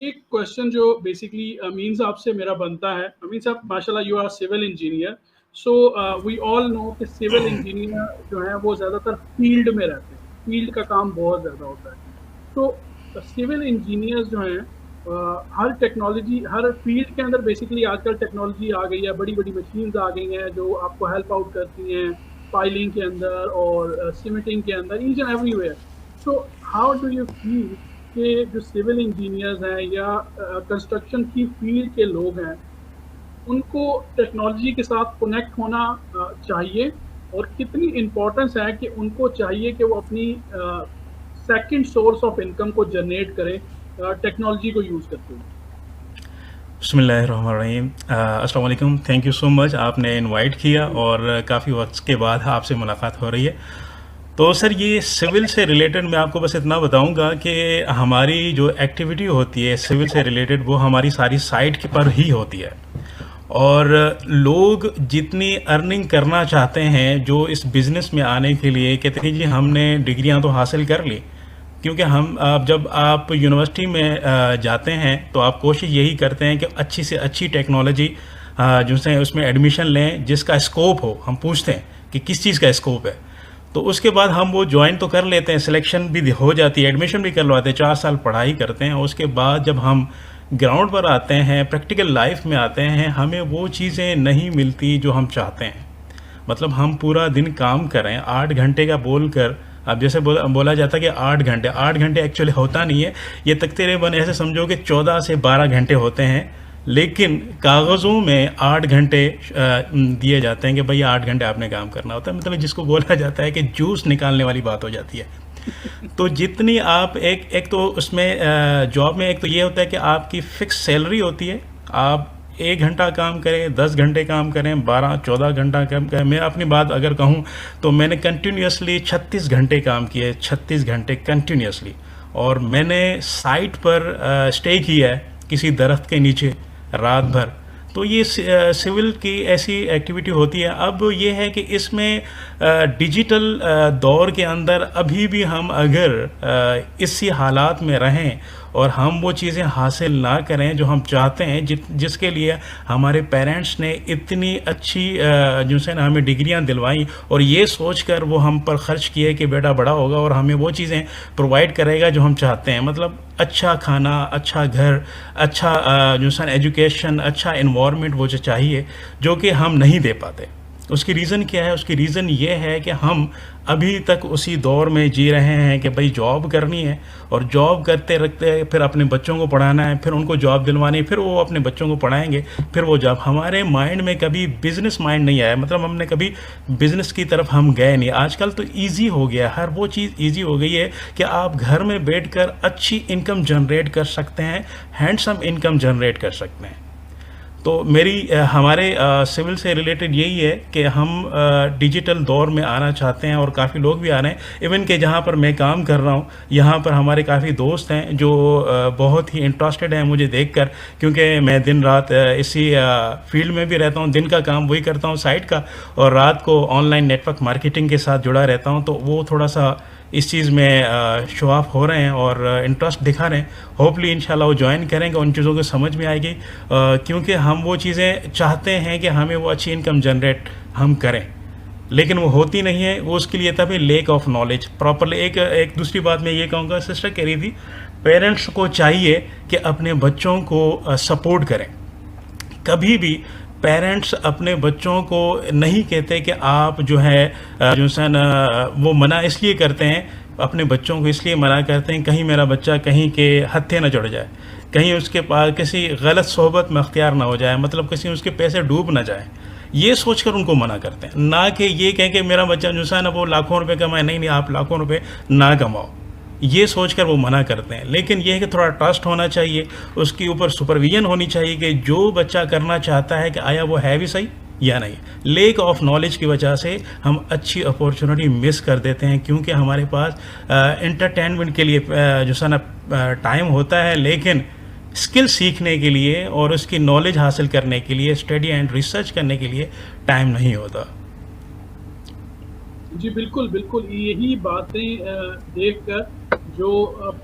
एक क्वेश्चन जो बेसिकली अमीन साहब से मेरा बनता है। अमीन साहब माशाल्लाह you are civil engineer, so we all know कि सिविल इंजीनियर जो है वो ज़्यादातर फील्ड में रहते हैं, फील्ड का काम बहुत ज़्यादा होता है। तो सिविल इंजीनियर्स जो हैं हर टेक्नोलॉजी, हर फील्ड के अंदर बेसिकली आजकल टेक्नोलॉजी आ गई है, बड़ी बड़ी मशीन्स आ गई हैं जो आपको हेल्प आउट करती हैं फाइलिंग के अंदर और सीमेंटिंग के अंदर, each and everywhere. So how do you feel कि जो सिविल इंजीनियर्स हैं या कंस्ट्रक्शन की फील्ड के लोग हैं, उनको टेक्नोलॉजी के साथ कनेक्ट होना चाहिए, और कितनी इम्पोर्टेंस है कि उनको चाहिए कि वो अपनी सेकंड सोर्स ऑफ इनकम को जनरेट करें टेक्नोलॉजी को यूज़ करते हुए? बिस्मिल्लाहिर्रहमानिर्रहीम। अस्सलाम वालेकुम। थैंक यू सो मच, आपने इनवाइट किया और काफ़ी वक्त के बाद आपसे मुलाकात हो रही है। तो सर ये सिविल से रिलेटेड मैं आपको बस इतना बताऊंगा कि हमारी जो एक्टिविटी होती है सिविल से रिलेटेड वो हमारी सारी साइट के पर ही होती है, और लोग जितनी अर्निंग करना चाहते हैं जो इस बिज़नेस में आने के लिए कहते हैं जी हमने डिग्रियां तो हासिल कर ली, क्योंकि हम जब आप यूनिवर्सिटी में जाते हैं तो आप कोशिश यही करते हैं कि अच्छी से अच्छी टेक्नोलॉजी जो से उसमें एडमिशन लें जिसका स्कोप हो। हम पूछते हैं कि किस चीज़ का स्कोप है, तो उसके बाद हम वो ज्वाइन तो कर लेते हैं, सिलेक्शन भी हो जाती है, एडमिशन भी करवाते हैं, 4 साल पढ़ाई करते हैं। उसके बाद जब हम ग्राउंड पर आते हैं, प्रैक्टिकल लाइफ में आते हैं, हमें वो चीज़ें नहीं मिलती जो हम चाहते हैं। मतलब हम पूरा दिन काम करें 8 घंटे का बोल कर, अब जैसे बोला जाता है कि 8 घंटे एक्चुअली होता नहीं है, ये तकरीबन ऐसे समझो कि 14 से 12 घंटे होते हैं, लेकिन कागज़ों में 8 घंटे दिए जाते हैं कि भैया 8 घंटे आपने काम करना होता है। मतलब जिसको बोला जाता है कि जूस निकालने वाली बात हो जाती है। तो जितनी आप एक तो उसमें जॉब में एक तो ये होता है कि आपकी फ़िक्स सैलरी होती है, आप 1 घंटा काम करें, 10 घंटे काम करें, 12-14 घंटा काम करें। मैं अपनी बात अगर कहूँ तो मैंने कंटिन्यूसली 36 घंटे काम किए, 36 घंटे कंटिन्यूसली, और मैंने साइट पर स्टे किया है किसी दरख्त के नीचे रात भर। तो ये सिविल की ऐसी एक्टिविटी होती है। अब ये है कि इसमें डिजिटल दौर के अंदर अभी भी हम अगर इसी हालात में रहें और हम वो चीज़ें हासिल ना करें जो हम चाहते हैं, जिसके लिए हमारे पेरेंट्स ने इतनी अच्छी जिनसे ना हमें डिग्रियां दिलवाई और ये सोचकर वो हम पर ख़र्च किए कि बेटा बड़ा होगा और हमें वो चीज़ें प्रोवाइड करेगा जो हम चाहते हैं। मतलब अच्छा खाना, अच्छा घर, अच्छा जो एजुकेशन, अच्छा इन्वायरमेंट वो जो चाहिए, जो कि हम नहीं दे पाते। उसकी रीज़न क्या है? उसकी रीज़न ये है कि हम अभी तक उसी दौर में जी रहे हैं कि भाई जॉब करनी है, और जॉब करते रखते फिर अपने बच्चों को पढ़ाना है, फिर उनको जॉब दिलवानी, फिर वो अपने बच्चों को पढ़ाएंगे, फिर वो जॉब। हमारे माइंड में कभी बिज़नेस माइंड नहीं आया, मतलब हमने कभी बिज़नेस की तरफ हम गए नहीं। आजकल तो ईजी हो गया, हर वो चीज़ ईजी हो गई है कि आप घर में बैठकर अच्छी इनकम जनरेट कर सकते हैं, हैंडसम इनकम जनरेट कर सकते हैं। तो हमारे सिविल से रिलेटेड यही है कि हम डिजिटल दौर में आना चाहते हैं, और काफ़ी लोग भी आ रहे हैं। इवन कि जहाँ पर मैं काम कर रहा हूँ यहाँ पर हमारे काफ़ी दोस्त हैं जो बहुत ही इंटरेस्टेड हैं मुझे देखकर, क्योंकि मैं दिन रात इसी फील्ड में भी रहता हूँ। दिन का काम वही करता हूँ साइट का, और रात को ऑनलाइन नेटवर्क मार्केटिंग के साथ जुड़ा रहता हूँ। तो वो थोड़ा सा इस चीज़ में शो ऑफ हो रहे हैं और इंटरेस्ट दिखा रहे हैं। होपली इंशाल्लाह वो ज्वाइन करेंगे, उन चीज़ों को समझ में आएगी, क्योंकि हम वो चीज़ें चाहते हैं कि हमें वो अच्छी इनकम जनरेट हम करें, लेकिन वो होती नहीं है। वो उसके लिए तभी लेक ऑफ नॉलेज प्रॉपरली। एक दूसरी बात मैं ये कहूँगा, सिस्टर कह रही थी पेरेंट्स को चाहिए कि अपने बच्चों को सपोर्ट करें। कभी भी पेरेंट्स अपने बच्चों को नहीं कहते कि आप जो है जो है ना, वो मना इसलिए करते हैं, अपने बच्चों को इसलिए मना करते हैं कहीं मेरा बच्चा कहीं के हत्थे ना चढ़ जाए, कहीं उसके पास किसी गलत सोहबत में अख्तियार ना हो जाए, मतलब किसी उसके पैसे डूब ना जाए। ये सोचकर उनको मना करते हैं, ना कि ये कहें कि मेरा बच्चा जो है ना वो लाखों रुपए कमाए। नहीं, आप लाखों रुपए ना कमाओ, ये सोचकर वो मना करते हैं। लेकिन ये है कि थोड़ा ट्रस्ट होना चाहिए, उसके ऊपर सुपरविजन होनी चाहिए कि जो बच्चा करना चाहता है कि आया वो है भी सही या नहीं। लेक ऑफ नॉलेज की वजह से हम अच्छी अपॉर्चुनिटी मिस कर देते हैं, क्योंकि हमारे पास एंटरटेनमेंट के लिए जो है ना टाइम होता है, लेकिन स्किल सीखने के लिए और उसकी नॉलेज हासिल करने के लिए, स्टडी एंड रिसर्च करने के लिए टाइम नहीं होता। जी बिल्कुल बिल्कुल, यही बातें देखकर जो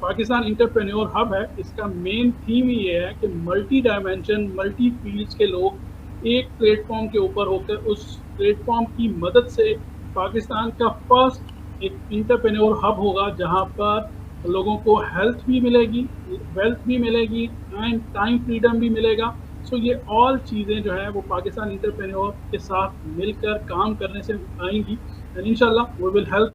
पाकिस्तान इंटरप्रेन्योर हब है, इसका मेन थीम ही ये है कि मल्टी डायमेंशन, मल्टी फील्ड्स के लोग एक प्लेटफॉर्म के ऊपर होकर उस प्लेटफॉर्म की मदद से पाकिस्तान का फर्स्ट एक इंटरप्रेन्योर हब होगा, जहां पर लोगों को हेल्थ भी मिलेगी, वेल्थ भी मिलेगी एंड टाइम फ्रीडम भी मिलेगा। सो ये ऑल चीज़ें जो है वो पाकिस्तान इंटरप्रेन्योर के साथ मिलकर काम करने से आएंगी, एंड इंशाल्लाह वी विल हेल्प